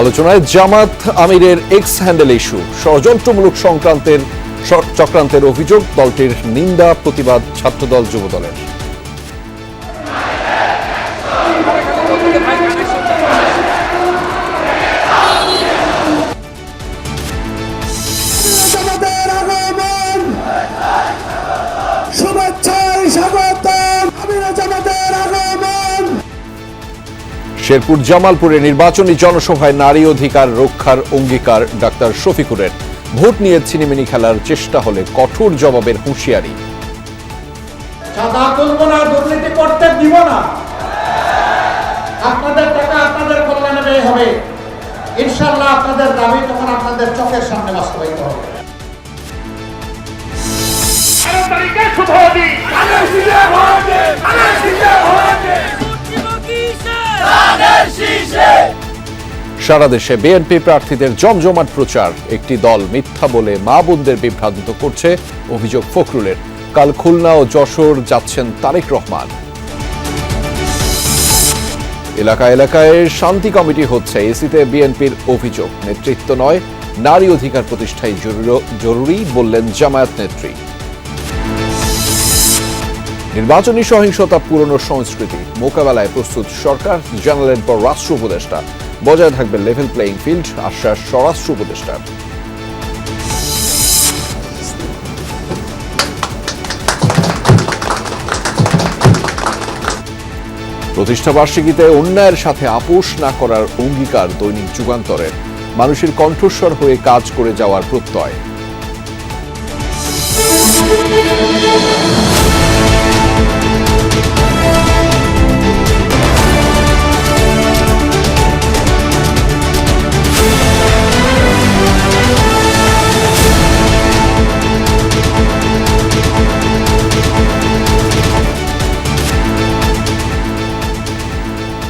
আলোচনায় জামাত আমিরের x handle issue, ষড়যন্ত্রমূলক চক্রান্তের অভিযোগ, দলটির নিন্দা প্রতিবাদ ছাত্রদল যুবদলের। শেরপুর জামালপুরে নির্বাচনী জনসভায় নারী অধিকার রক্ষার অঙ্গীকার ডাক্তার শফিকুরের। ভোট নিয়ে ছিনিমিনি খেলার চেষ্টা হলে কঠোর জবাবের হুঁশিয়ারি। চাঁদা তুলব না, দুর্নীতি করতে দিব না, আপনাদের টাকা আপনাদের কল্যাণে ব্যয় হবে। ইনশাআল্লাহ আপনাদের দাবি তখন আপনাদের চোখের সামনে বাস্তবায়িত হবে। সারা দেশে বিএনপি প্রার্থীদের জমজমাট প্রচার, একটি দল মিথ্যা বলে মা বোনদের বিভ্রান্ত করছে, অভিযোগ ফখরুলের। কাল খুলনা ও যশোর যাচ্ছেন তারেক রহমান। এলাকায় এলাকায় শান্তি কমিটি হচ্ছে, এসিতে বিএনপির অভিযোগ নেতৃত্ব নয়, নারী অধিকার প্রতিষ্ঠাই জরুরি বললেন জামায়াত নেত্রী। নির্বাচনী সহিংসতা পুরনো সংস্কৃতি, মোকাবেলায় প্রস্তুত সরকার, জানালেন পররাষ্ট্র উপদেষ্টা। বজায় থাকবে লেভেল প্লেইং ফিল্ড, আশ্বাস স্বরাষ্ট্র উপদেষ্টার। প্রতিষ্ঠাবার্ষিকীতে অন্যায়ের সাথে আপোষ না করার অঙ্গীকার দৈনিক যুগান্তরের। মানুষের কণ্ঠস্বর হয়ে কাজ করে যাওয়ার প্রত্যয়।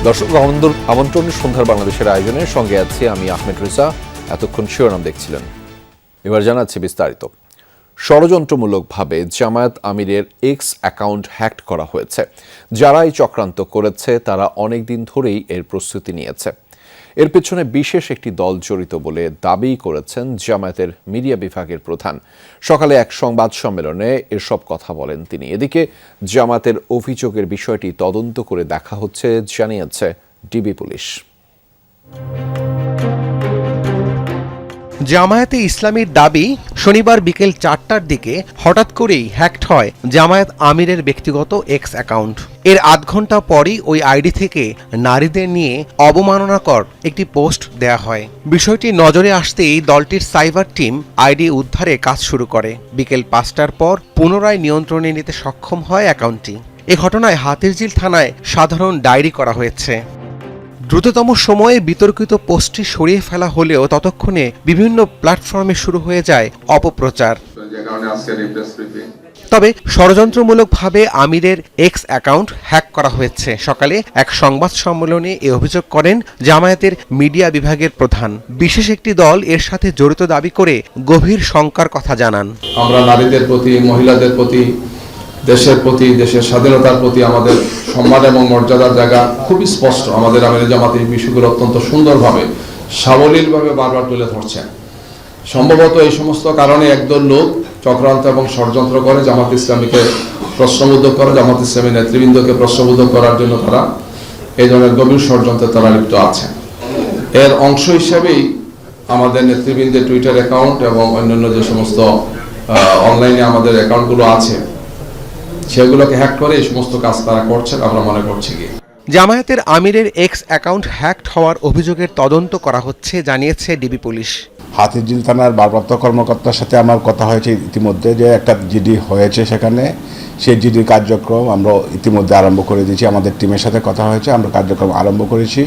দর্শক আমন্ত্রণ সন্ধ্যার বাংলাদেশের আয়োজনের সঙ্গে আছি আমি আহমেদ রিসা। এতক্ষণ শিরোনাম দেখছিলেন, এবার জানাচ্ছি বিস্তারিত। ষড়যন্ত্রমূলকভাবে জামায়াত আমিরের এক্স অ্যাকাউন্ট হ্যাক করা হয়েছে। যারাই চক্রান্ত করেছে তারা অনেকদিন ধরেই এর প্রস্তুতি নিয়েছে। এর পেছনে বিশেষ একটি দল জড়িত বলে দাবি করেছেন জামায়াতের মিডিয়া বিভাগের প্রধান। সকালে এক সংবাদ সম্মেলনে এসব কথা বলেন তিনি। এদিকে জামায়াতের অভিযোগের বিষয়টি তদন্ত করে দেখা হচ্ছে জানিয়েছে ডিবি পুলিশ। জামায়াতে ইসলামীর দাবি, শনিবার বিকেল 4টার দিকে হঠাৎ করেই হ্যাকড হয় জামায়াত আমিরের ব্যক্তিগত এক্স অ্যাকাউন্ট। এর আধ ঘন্টা পরই ওই আইডি থেকে নারীদের নিয়ে অবমাননাকর একটি পোস্ট দেয়া হয়। বিষয়টি নজরে আসতেই দলটির সাইবার টিম আইডি উদ্ধারে কাজ শুরু করে। বিকেল 5টার পর পুনরায় নিয়ন্ত্রণে নিতে সক্ষম হয় অ্যাকাউন্টটি। এ ঘটনায় হাতিরঝিল থানায় সাধারণ ডায়েরি করা হয়েছে। দ্রুততম সময়ে বিতর্কিত পোস্টটি সরিয়ে ফেলা হলেও ততক্ষণে বিভিন্ন প্ল্যাটফর্মে শুরু হয়ে যায় অপপ্রচার। তবে ষড়যন্ত্রমূলকভাবে আমিরের এক্স অ্যাকাউন্ট হ্যাক করা হয়েছে। সকালে এক সংবাদ সম্মেলনে এ অভিযোগ করেন জামায়াতের মিডিয়া বিভাগের প্রধান। বিশেষ একটি দল এর সাথে জড়িত দাবি করে গভীর শঙ্কার কথা জানান। আমরা নারীদের প্রতি, মহিলাদের প্রতি, দেশের প্রতি, দেশের স্বাধীনতার প্রতি আমাদের সম্মান এবং মর্যাদার জায়গা খুবই স্পষ্ট। আমাদের আমির জামাত এই বিষয়গুলো অত্যন্ত সুন্দরভাবে, সাবলীলভাবে বারবার তুলে ধরছেন। সম্ভবত এই সমস্ত কারণে একদল লোক চক্রান্ত এবং ষড়যন্ত্র করে জামাত ইসলামীকে প্রশ্নবোধক করে, জামাত ইসলামী নেতৃবৃন্দকে প্রশ্নবোধক করার জন্য তারা এই ধরনের গভীর ষড়যন্ত্রে তারা লিপ্ত আছেন। এর অংশ হিসেবেই আমাদের নেতৃবৃন্দের টুইটার অ্যাকাউন্ট এবং অন্যান্য যে সমস্ত অনলাইনে আমাদের অ্যাকাউন্টগুলো আছে সেগুলোকে হ্যাক করে এই সমস্ত কাজ তারা করছেন আমরা মনে করছি। কি জামায়াতের আমিরের এক্স অ্যাকাউন্ট হ্যাকড হওয়ার অভিযোগের তদন্ত করা হচ্ছে জানিয়েছে ডিবি পুলিশ। হাতিরঝিল থানার ভারপ্রাপ্ত কর্মকর্তার সাথে আমার কথা হয়েছে ইতিমধ্যে, যে একটা জিডি হয়েছে সেখানে, সেই জিডির কার্যক্রম আমরা ইতিমধ্যে আরম্ভ করে দিয়েছি। আমাদের টিমের সাথে কথা হয়েছে, আমরা কার্যক্রম আরম্ভ করেছি।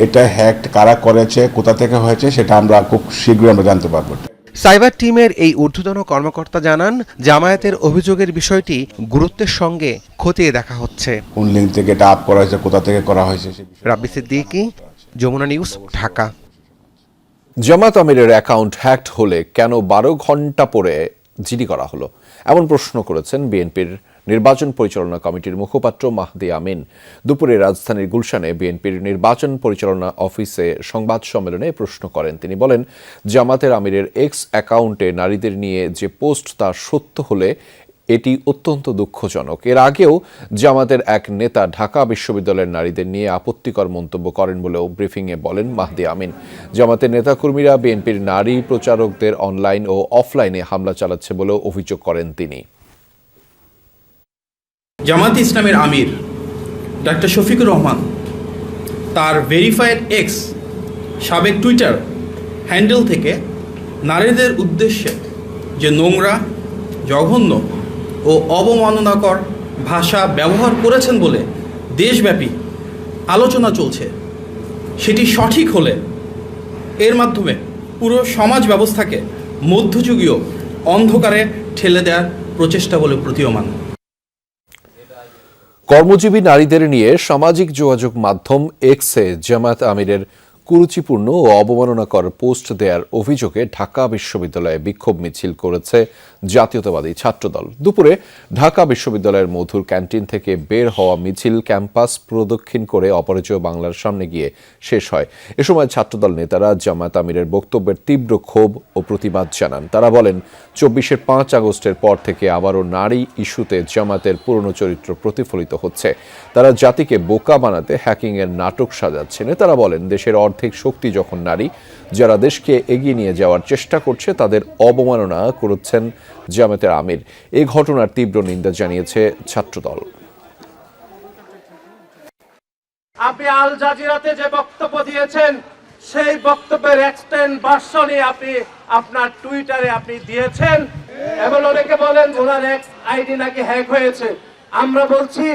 এটা হ্যাক কারা করেছে, কোথা থেকে হয়েছে সেটা আমরা খুব শীঘ্রই আমরা জানতে পারবো। সাইবার টিমের এই ঊর্ধ্বতন কর্মকর্তা জানান, জামায়াতের অভিযোগের বিষয়টি গুরুত্বের সঙ্গে খতিয়ে দেখা হচ্ছে। কোন লিঙ্ক থেকে এটা আপ করা হয়েছে, কোথা থেকে করা হয়েছে। রাব্বি সিদ্দিকী, যমুনা নিউজ, ঢাকা। জামায়াত আমিরের অ্যাকাউন্ট হ্যাকড হলে কেন 12 ঘন্টা পরে জিডি করা হলো, এমন প্রশ্ন করেছেন বিএনপির নির্বাচন পরিচালনা কমিটির মুখপাত্র মাহদি আমিন দুপুরে রাজধানীর গুলশানে বিএনপির নির্বাচন পরিচালনা অফিসে সংবাদ সম্মেলনে প্রশ্ন করেন। তিনি বলেন, জামাতের আমিরের এক্স অ্যাকাউন্টে নারীদের নিয়ে যে পোস্ট তা সত্য হলে এটি অত্যন্ত দুঃখজনক। এর আগেও জামাতের এক নেতা ঢাকা বিশ্ববিদ্যালয়ের নারীদের নিয়ে আপত্তিকর মন্তব্য করেন বলেও ব্রিফিংয়ে বলেন মাহদি আমিন। জামাতের নেতাকর্মীরা বিএনপির নারী প্রচারকদের অনলাইন ও অফলাইনে হামলা চালাচ্ছে বলেও অভিযোগ করেন তিনি। জামাত ইসলামের আমির ডাক্তার শফিকুর রহমান তার ভেরিফাইড এক্স সাবেক টুইটার হ্যান্ডেল থেকে নারীদের উদ্দেশ্যে যে নোংরা, জঘন্য ও অবমাননাকর ভাষা ব্যবহার করেছেন বলে দেশব্যাপী আলোচনা চলছে, সেটি সঠিক হলে এর মাধ্যমে পুরো সমাজ ব্যবস্থাকে মধ্যযুগীয় অন্ধকারে ঠেলে দেওয়ার প্রচেষ্টা বলে প্রতীয়মান। কর্মজীবী নারীদের নিয়ে সামাজিক যোগাযোগ মাধ্যম এক্সে জামায়াত আমিরের কুরুচিপূর্ণ ও অবমাননাকর পোস্ট দেওয়ার অভিযোগে ঢাকা বিশ্ববিদ্যালয়ে বিক্ষোভ মিছিল করেছে জাতীয়তাবাদী ছাত্রদল। দুপুরে ঢাকা বিশ্ববিদ্যালয়ের মধুর ক্যান্টিন থেকে বের হওয়া মিছিল ক্যাম্পাস প্রদক্ষিণ করে অপরাজেয় বাংলার সামনে গিয়ে শেষ হয়। এ সময় ছাত্রদল নেতারা জামায়াত আমিরের বক্তব্যের তীব্র ক্ষোভ ও প্রতিবাদ জানান। তারা বলেন, ২৪-এর ৫ আগস্টের পর থেকে আবারও নারী ইস্যুতে জামায়াতের পুরনো চরিত্র প্রতিফলিত হচ্ছে। তারা জাতিকে বোকা বানাতে হ্যাকিংয়ের নাটক সাজাচ্ছেন। তারা বলেন, দেশের অর্ধেক শক্তি যখন নারী, যারা দেশকে এগিয়ে নিয়ে যাওয়ার চেষ্টা করছে তাদের অবমাননা করছেন জামায়াতের আমির। এই ঘটনার তীব্র নিন্দা জানিয়েছে ছাত্রদল। আপনি আল জাজিরাতে যে বক্তব্য দিয়েছেন, সেই বক্তব্যের এক্সটেন্ড ভার্সনই আপনি আপনার টুইটারে আপনি দিয়েছেন এবং অনেকে বলেন ওনার এক্স আইডি নাকি হ্যাক হয়েছে। আমরা বলছি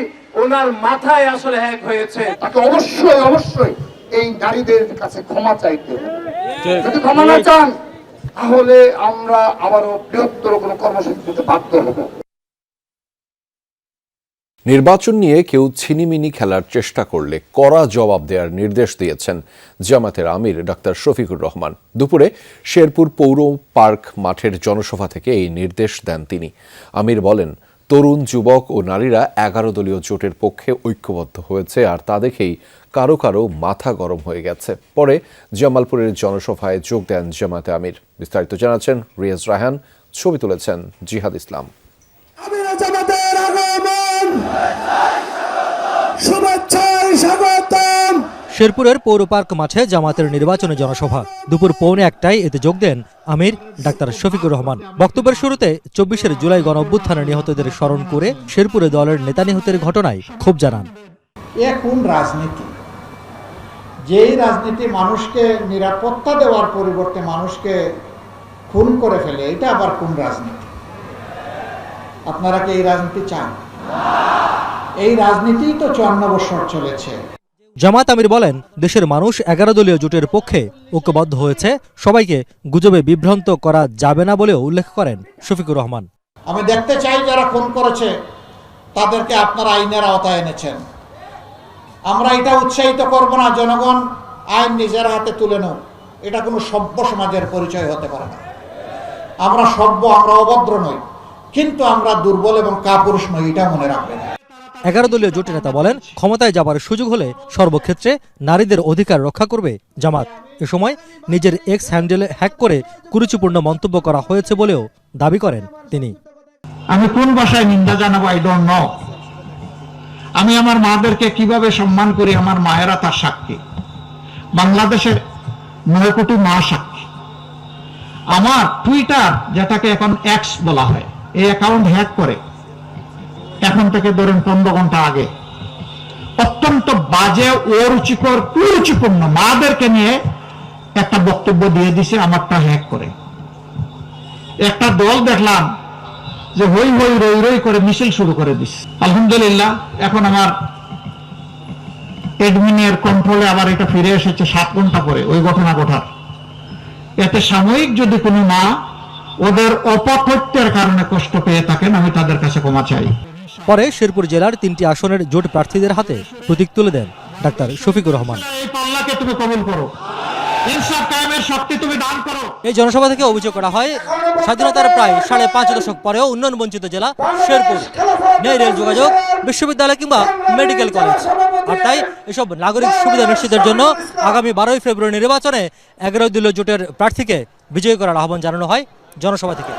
ওনার মাথায় আসলে হ্যাক হয়েছে। তাকে অবশ্যই এই নারীদের কাছে ক্ষমা চাইতে হবে। যদি ক্ষমা না চান তাহলে আমরা আবারও বৃহত্তর কোনো কর্মসূচি দিতে বাধ্য হব। নির্বাচন নিয়ে কেউ ছিনিমিনি খেলার চেষ্টা করলে কড়া জবাব দেওয়ার নির্দেশ দিয়েছেন জামাতের আমির ডাক্তার শফিকুর রহমান। দুপুরে শেরপুর পৌর পার্ক মাঠের জনসভা থেকে এই নির্দেশ দেন তিনি। আমির বলেন, তরুণ, যুবক ও নারীরা 11 দলীয় জোটের পক্ষে ঐক্যবদ্ধ হয়েছে, আর তা দেখেই কারো কারো মাথা গরম হয়ে গেছে। পরে জামালপুরের জনসভায় যোগ দেন জামাতে আমির। বিস্তারিত জানাচ্ছেন রিয়াজ রায়হান, ছবি তুলেছেন জিহাদ ইসলাম। শেরপুরের পৌর পার্ক মাঠে জামাতের নির্বাচনী জনসভা। দুপুর 1:15টায় এতে যোগ দেন আমির ডাক্তার শফিকুর রহমান। বক্তব্যের শুরুতে 24 জুলাই গণঅভ্যুত্থানে নিহতদের স্মরণ করে শেরপুরে দলের নেতা নিহতের ঘটনায় ক্ষোভ জানান। এ কোন রাজনীতি? যেই রাজনীতি মানুষকে নিরাপত্তা দেওয়ার পরিবর্তে মানুষকে খুন করে ফেলে, এটা আবার কোন রাজনীতি? আপনারা কি এই রাজনীতি চান? এই রাজনীতি তো 54 বছর চলেছে। জামাত আমির বলেন, দেশের মানুষ 11 দলীয় জোটের পক্ষে ঐক্যবদ্ধ হয়েছে, সবাইকে গুজবে বিভ্রান্ত করা যাবে না বলেও উল্লেখ করেন শফিকুর রহমান। আমি দেখতে চাই যারা খুন করেছে তাদেরকে আপনারা আইনের আওতায় এনেছেন। আমরা এটা উৎসাহিত করব না জনগণ আইন নিজের হাতে তুলে নেও। এটা কোনো সভ্য সমাজের পরিচয় হতে পারে না। আমরা সভ্য, আমরা অভদ্র নই, কিন্তু আমরা দুর্বল এবং কাপুরুষ নই, এটা মনে রাখবেন। 11 দলীয় জোটের নেতা বলেন, ক্ষমতায় যাবার সুযোগ হলে সর্বক্ষেত্রে নারীদের অধিকার রক্ষা করবে জামাত। এ সময় নিজের এক্স হ্যান্ডেলে হ্যাক করে কুরুচিপূর্ণ মন্তব্য করা হয়েছে বলেও দাবি করেন তিনি। আমি কোন ভাষায় নিন্দা জানাবো আই ডোন্ট নো। আমি আমার মাদেরকে কিভাবে সম্মান করি, আমার মায়েরা তার সাক্ষী। বাংলাদেশের 9 কোটি মা সাক্ষী। আমার টুইটার, যেটাকে এখন এক্স বলা হয়, এই অ্যাকাউন্ট হ্যাক করে এখন থেকে ধরেন 15 ঘন্টা আগে অত্যন্ত বাজে, অরুচিকর, কুরুচিপূর্ণ মাদেরকে নিয়ে একটা বক্তব্য দিয়ে দিছে আমারটা হ্যাক করে। একটা দল দেখলাম যে হই হই রই রই করে মিছিল শুরু করে দিচ্ছে। আলহামদুলিল্লাহ, এখন আমার অ্যাডমিনের কন্ট্রোলে আবার এটা ফিরে এসেছে 7 ঘন্টা পরে ওই ঘটনা ঘটার। এতে সাময়িক যদি কোনো মা ওদের অপতথ্যের কারণে কষ্ট পেয়ে থাকেন, আমি তাদের কাছে ক্ষমা চাই। পরে শেরপুর জেলার 3টি আসনের জোট প্রার্থীদের হাতে প্রতীক তুলে দেন ডাক্তার শফিকুর রহমান। এই পাল্লাকে তুমি কবুল করো, ইনসাফ কায়েমের শক্তি তুমি দান করো। এই জনসভা থেকে অভিযোগ করা হয় স্বাধীনতার প্রায় 5.5 দশক পরেও উন্নয়ন বঞ্চিত জেলা শেরপুর, নেই রেল যোগাযোগ, বিশ্ববিদ্যালয় কিংবা মেডিকেল কলেজ। আর তাই এসব নাগরিক সুবিধা নিশ্চিতের জন্য আগামী 12 ফেব্রুয়ারি নির্বাচনে 11 দলীয় জোটের প্রার্থীকে বিজয়ী করার আহ্বান জানানো হয় জনসভা থেকে।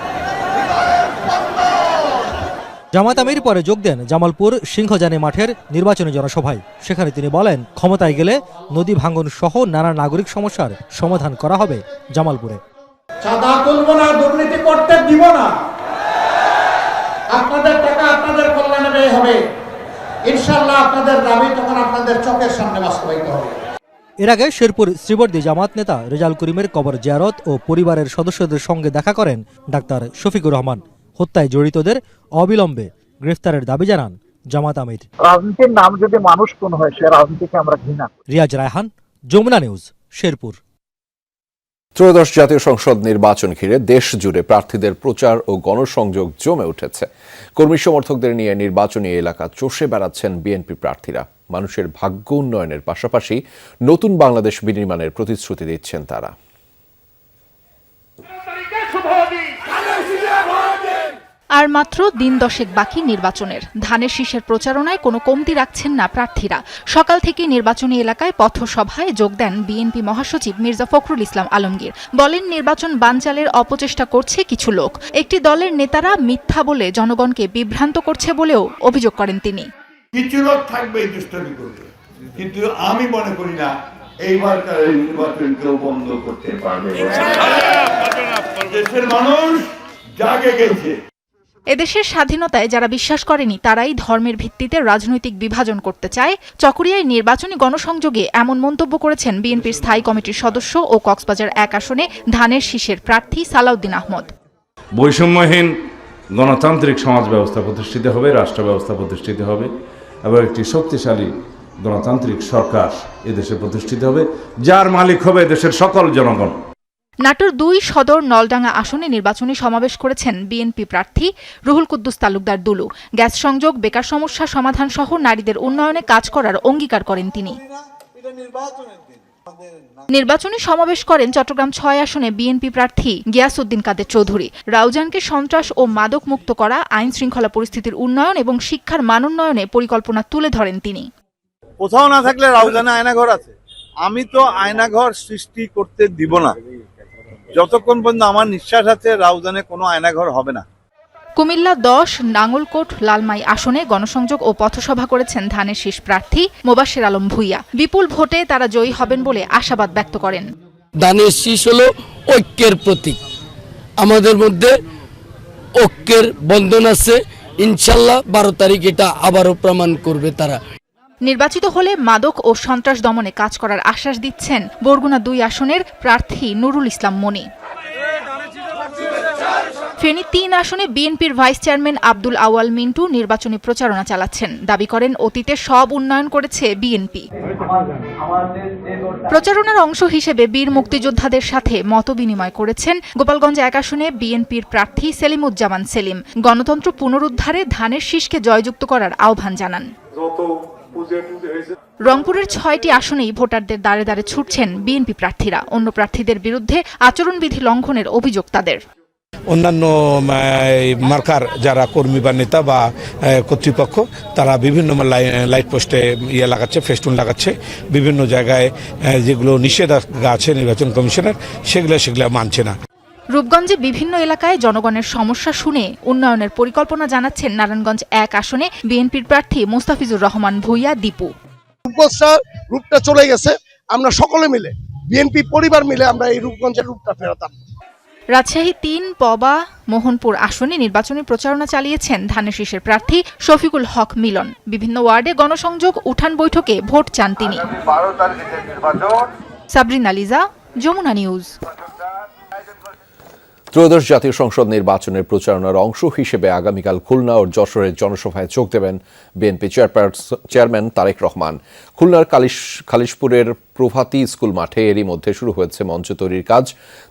জামায়াত আমির পরে যোগ দেন জামালপুর সিংহজানি মাঠের নির্বাচনী জনসভায়। সেখানে তিনি বলেন, ক্ষমতায় গেলে নদী ভাঙন সহ নানা নাগরিক সমস্যার সমাধান করা হবে জামালপুরে। চাঁদা তুলব না, দুর্নীতি করতে দিব না, আপনাদের টাকা আপনাদের কল্যাণে ব্যয় হবে, ইনশাআল্লাহ আপনাদের দাবি তখন আপনাদের চোখের সামনে বাস্তবায়িত হবে। এর আগে শেরপুর শ্রীবর্দী জামাত নেতা রেজাল করিমের কবর জিয়ারত ও পরিবারের সদস্যদের সঙ্গে দেখা করেন ডাক্তার শফিকুর রহমান। হত্যায় জড়িতদের অবিলম্বে গ্রেফতারের দাবি জানান জামাত আমির। রাজনীতির নাম যদি মানুষ কোন হয়, সে রাজনীতিকে আমরা ঘৃণা। রিয়াজ রায়হান, যমুনা নিউজ, শেরপুর। ত্রয়োদশ জাতীয় সংসদ নির্বাচন ঘিরে দেশ জুড়ে প্রার্থীদের প্রচার ও গণসংযোগ জমে উঠেছে। কর্মী সমর্থকদের নিয়ে নির্বাচনী এলাকা চষে বেড়াচ্ছেন বিএনপি প্রার্থীরা। মানুষের ভাগ্য উন্নয়নের পাশাপাশি নতুন বাংলাদেশ বিনির্মাণের প্রতিশ্রুতি দিচ্ছেন তারা। আর মাত্র দিন 10 বাকি নির্বাচনের। ধানের শীষের প্রচারণায় কোনো কমতি রাখছেন না প্রার্থীরা। সকাল থেকে নির্বাচনী এলাকায় পথসভায় যোগ দেন বিএনপি মহাসচিব মির্জা ফখরুল ইসলাম আলমগীর। বলেন, নির্বাচন বানচালের অপচেষ্টা করছে কিছু লোক। একটি দলের নেতারা মিথ্যা বলে জনগণকে বিভ্রান্ত করছে বলেও অভিযোগ করেন তিনি। কিছু লোক থাকবে দুষ্টামি করবে, কিন্তু আমি মনে করি না এইবারকার নির্বাচন কেউ বন্ধ করতে পারবে। দেশের মানুষ জাগে গেছে। এদেশের স্বাধীনতায় যারা বিশ্বাস করেনি তারাই ধর্মের ভিত্তিতে রাজনৈতিক বিভাজন করতে চায়। চকরিয়ায় নির্বাচনী গণসংযোগে এমন মন্তব্য করেছেন বিএনপির স্থায়ী কমিটির সদস্য ও কক্সবাজার 1 আসনে ধানের শীষের প্রার্থী সালাউদ্দিন আহমদ। বৈষম্যহীন গণতান্ত্রিক সমাজ ব্যবস্থা প্রতিষ্ঠিত হবে, রাষ্ট্র ব্যবস্থা প্রতিষ্ঠিত হবে এবং একটি শক্তিশালী গণতান্ত্রিক সরকার এদেশে প্রতিষ্ঠিত হবে, যার মালিক হবে দেশের সকল জনগণ। নাটোর 2 সদর নলডাঙ্গা আসনে নির্বাচনী সমাবেশ করেছেন বিএনপি প্রার্থী রুহুল কুদ্দুস তালুকদার দুলু। গ্যাস সংযোগ, বেকার সমস্যা সমাধান সহ নারীদের উন্নয়নে কাজ করার অঙ্গীকার করেন তিনি। নির্বাচনী সমাবেশ করেন চট্টগ্রাম 6 আসনে বিএনপি প্রার্থী গিয়াসউদ্দিন কাদের চৌধুরী। রাউজানকে সন্ত্রাস ও মাদক মুক্ত করা, আইন শৃঙ্খলা পরিস্থিতির উন্নয়ন এবং শিক্ষার মানোন্নয়নে পরিকল্পনা তুলে ধরেন তিনি। কোথাও না থাকলে রাউজানে আয়নাঘর আছে, আমি তো আয়নাঘর সৃষ্টি করতে দিব না। যতক্ষণ পর্যন্ত আমার নিঃশ্বাস আছে, রাউজানে কোনো আয়নাঘর হবে না। কুমিল্লা 10 নাঙ্গলকোট লালমাই আসনে গণসংযোগ ও পথসভা করেছেন ধানের শীষ প্রার্থী মোবাশ্বের আলম ভূঁইয়া। বিপুল ভোটে তারা জয়ী হবেন বলে আশাবাদ ব্যক্ত করেন। ধানের শীষ হলো ঐক্যের প্রতীক। আমাদের মধ্যে ঐক্যের বন্ধন আছে, ইনশাল্লাহ 12 তারিখ এটা আবারও প্রমাণ করবে তারা। নির্বাচিত হলে মাদক ও সন্ত্রাস দমনে কাজ করার আশ্বাস দিচ্ছেন বরগুনা 2 আসনের প্রার্থী নুরুল ইসলাম মনি। ফেনী 3 আসনে বিএনপির ভাইস চেয়ারম্যান আব্দুল আওয়াল মিন্টু নির্বাচনী প্রচারণা চালাচ্ছেন। দাবি করেন, অতীতে সব উন্নয়ন করেছে বিএনপি। প্রচারণার অংশ হিসেবে বীর মুক্তিযোদ্ধাদের সাথে মতবিনিময় করেছেন গোপালগঞ্জ 1 আসনে বিএনপির প্রার্থী সেলিমুজ্জামান সেলিম। গণতন্ত্র পুনরুদ্ধারে ধানের শীষকে জয়যুক্ত করার আহ্বান জানান। রংপুরের 6টি আসনেই ভোটারদের দাঁড়ে দাঁড়ে ছুটছেন বিএনপি প্রার্থীরা। অন্য প্রার্থীদের বিরুদ্ধে আচরণবিধি লঙ্ঘনের অভিযোগ তাদের। অন্যান্য মার্কার যারা কর্মী বা নেতা বা কর্তৃপক্ষ, তারা বিভিন্ন লাইট পোস্টে লাগাচ্ছে, ফেস্টুন লাগাচ্ছে, বিভিন্ন জায়গায় যেগুলো নিষেধাজ্ঞা আছে নির্বাচন কমিশনের, সেগুলো মানছে না। রূপগঞ্জে বিভিন্ন এলাকায় জনগণের সমস্যা শুনে উন্নয়নের পরিকল্পনা জানাচ্ছেন নারায়ণগঞ্জ 1 আসনে বিএনপির প্রার্থী মোস্তাফিজুর রহমান ভূঁইয়া দীপু। রূপটা চলে গেছে, আমরা সকলে মিলে বিএনপি পরিবার মিলে আমরা এই রূপগঞ্জের রূপটা ফেরত আনবো। রাজশাহী 3 পবা মোহনপুর আসনে নির্বাচনী প্রচারণা চালিয়েছেন ধানের শীষের প্রার্থী শফিকুল হক মিলন। বিভিন্ন ওয়ার্ডে গণসংযোগ, উঠান বৈঠকে ভোট চান তিনি। সাবরিনা লিজা, যমুনা নিউজ। ত্রয়োদশ জাতীয় সংসদ নির্বাচনের প্রচারণার অংশ হিসেবে আগামীকাল খুলনা ও যশোরের জনসভায় যোগ দেবেন বিএনপি চেয়ারম্যান তারেক রহমান। খুলনার খালিশপুরের প্রভাতী স্কুল মাঠে এরই মধ্যে শুরু হয়েছে মঞ্চ তৈরির কাজ।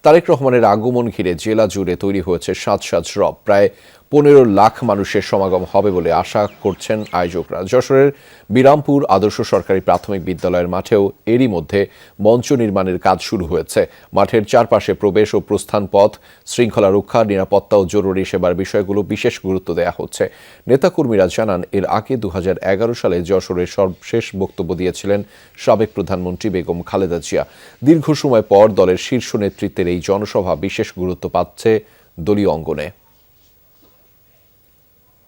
তারেক রহমানের আগমন ঘিরে জেলা জুড়ে তৈরি হয়েছে সাজ রব। প্রায় 15 লাখ মানুষের সমাগম হবে বলে আশা করছেন আয়োজকরা। যশোরের বিরামপুর আদর্শ সরকারি প্রাথমিক বিদ্যালয়ের মাঠেও এরই মধ্যে মঞ্চ নির্মাণের কাজ শুরু হয়েছে। মাঠের চারপাশে প্রবেশ ও প্রস্থান পথ, শৃঙ্খলা রক্ষা, নিরাপত্তা ও জরুরি সেবার বিষয়গুলো বিশেষ গুরুত্ব দেওয়া হচ্ছে। নেতাকর্মীরা জানান, এর আগে 2011 সালে যশোরের সর্বশেষ বক্তব্য দিয়েছিলেন সাবেক প্রধানমন্ত্রী বেগম খালেদা জিয়া। দীর্ঘ সময় পর দলের শীর্ষ নেতৃত্বের এই জনসভা বিশেষ গুরুত্ব পাচ্ছে দলীয় অঙ্গনে।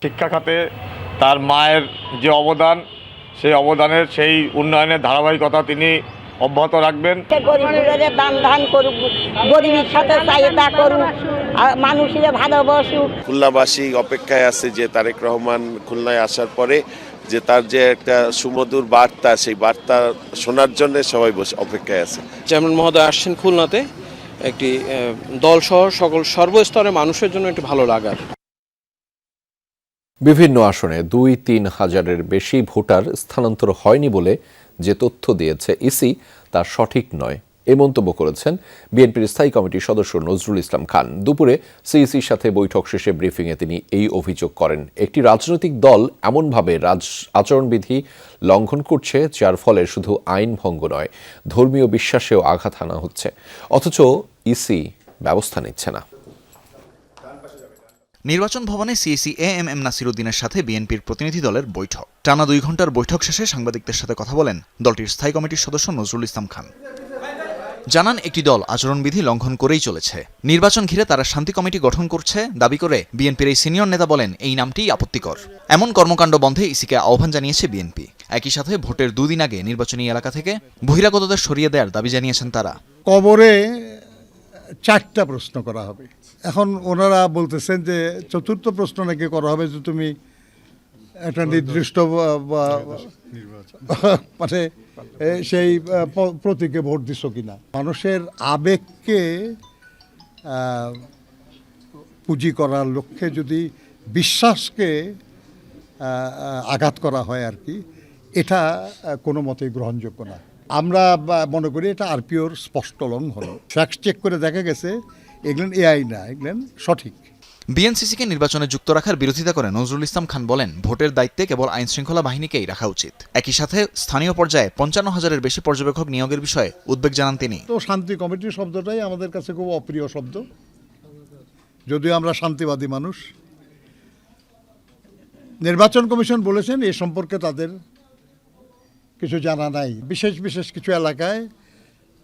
শিক্ষা খাতে তার মায়ের যে অবদান, সেই অবদানের সেই উন্নয়নের ধারাবাহিকতা তিনি অব্যাহত রাখবেন। গরিবের দান ধান করুক, গরিবের সাথে চাহিদা করুক, মানুষের ভালোবাসুক। খুলনাবাসী অপেক্ষায় আছে যে তারেক রহমান খুলনায় আসার পরে যে তার যে একটা সুমধুর বার্তা, সেই বার্তা শোনার জন্য সবাই অপেক্ষায় আছে। চেয়ারম্যান মহোদয় আসছেন খুলনাতে, একটি দলসহ সকল সর্বস্তরের মানুষের জন্য একটু ভালো লাগার। বিভিন্ন আসনে 2-3 হাজারের বেশি ভোটার স্থানান্তর হয়নি বলে যে তথ্য দিয়েছে ইসি তা সঠিক নয়, এ মন্তব্য করেছেন বিএনপির স্থায়ী কমিটির সদস্য নজরুল ইসলাম খান। দুপুরে সিইসির সাথে বৈঠক শেষে ব্রিফিংয়ে তিনি এই অভিযোগ করেন। একটি রাজনৈতিক দল এমনভাবে আচরণবিধি লঙ্ঘন করছে যার ফলে শুধু আইন ভঙ্গ নয়, ধর্মীয় বিশ্বাসেও আঘাত হানা হচ্ছে, অথচ ইসি ব্যবস্থা নিচ্ছে না। নির্বাচন ভবনে সিইসি এএমএম নাসিরউদ্দিনের সাথে বিএনপির প্রতিনিধি দলের বৈঠক। টানা 2 ঘন্টার বৈঠক শেষে সাংবাদিকদের সাথে কথা বলেন দলটির স্থায়ী কমিটির সদস্য নজরুল ইসলাম খান। জানান, একটি দল আচরণবিধি লঙ্ঘন করেই চলেছে। নির্বাচন ঘিরে তারা শান্তি কমিটি গঠন করছে দাবি করে বিএনপির এই সিনিয়র নেতা বলেন, এই নামটিই আপত্তিকর। এমন কর্মকাণ্ড বন্ধে ইসিকে আহ্বান জানিয়েছে বিএনপি। একই সাথে ভোটের 2 দিন আগে নির্বাচনী এলাকা থেকে বহিরাগতদের সরিয়ে দেওয়ার দাবি জানিয়েছেন তারা। কবরে 4টা প্রশ্ন করা হবে। এখন ওনারা বলতেছেন যে 4র্থ প্রশ্ন নাকি করা হবে যে তুমি একটা নির্দিষ্ট মানে সেই প্রতীকে ভোট দিচ্ছ কিনা। মানুষের আবেগকে পুঁজি করার লক্ষ্যে যদি বিশ্বাসকে আঘাত করা হয় আর কি, এটা কোনো মতেই গ্রহণযোগ্য না। আমরা মনে করি এটা আরপিওর স্পষ্ট লঙ্ঘন। ফ্যাক্ট চেক করে দেখা গেছে এগুলো এআই না, এগুলো সঠিক। বিএনসিসিকে নির্বাচনে যুক্ত রাখার বিরোধিতা করে নজরুল ইসলাম খান বলেন, ভোটের দায়িত্বে কেবল আইন শৃঙ্খলা বাহিনীকেই রাখা উচিত। একই সাথে স্থানীয় পর্যায়ে 55,000-এর বেশি পর্যবেক্ষক নিয়োগের বিষয়ে উদ্বেগ জানান তিনি। তো শান্তি কমিটির শব্দটাই আমাদের কাছে খুব অপ্রিয় শব্দ, যদিও আমরা শান্তিবাদী মানুষ। নির্বাচন কমিশন বলেছেন এ সম্পর্কে তাদের কিছু জানা নাই। বিশেষ বিশেষ কিছু এলাকায়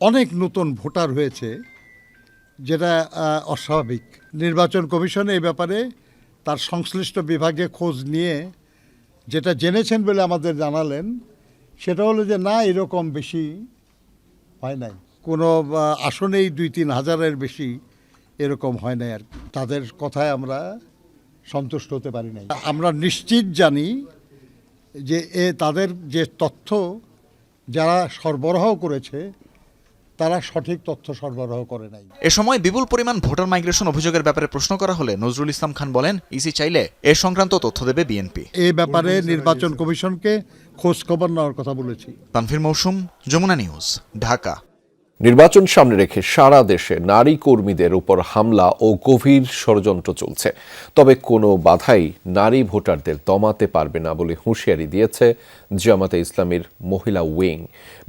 অনেক নতুন ভোটার হয়েছে, যেটা অস্বাভাবিক। নির্বাচন কমিশন এই ব্যাপারে তার সংশ্লিষ্ট বিভাগে খোঁজ নিয়ে যেটা জেনেছেন বলে আমাদের জানালেন, সেটা হলো যে না, এরকম বেশি হয় নাই। কোনো আসনেই 2-3 হাজারের বেশি এরকম হয় নাই আর কি। তাদের কথায় আমরা সন্তুষ্ট হতে পারি নাই। আমরা নিশ্চিত জানি যে তাদের যে তথ্য যারা সরবরাহ করেছে তারা সঠিক তথ্য সরবরাহ করে নাই। এ সময় বিপুল পরিমাণ ভোটার মাইগ্রেশন অভিযোগের ব্যাপারে প্রশ্ন করা হলে নজরুল ইসলাম খান বলেন, ইসি চাইলে এ সংক্রান্ত তথ্য দেবে বিএনপি। এই ব্যাপারে নির্বাচন কমিশনকে খোঁজ খবর নেওয়ার কথা বলেছি। তানভীর মৌসুম, যমুনা নিউজ, ঢাকা। নির্বাচন সামনে রেখে সারা দেশে নারী কর্মীদের উপর হামলা ও গভীর ষড়যন্ত্র চলছে। তবে কোনো বাধাই নারী ভোটারদের দমাতে পারবে না বলে হুঁশিয়ারি দিয়েছে জামাতে ইসলামীর মহিলা উইং।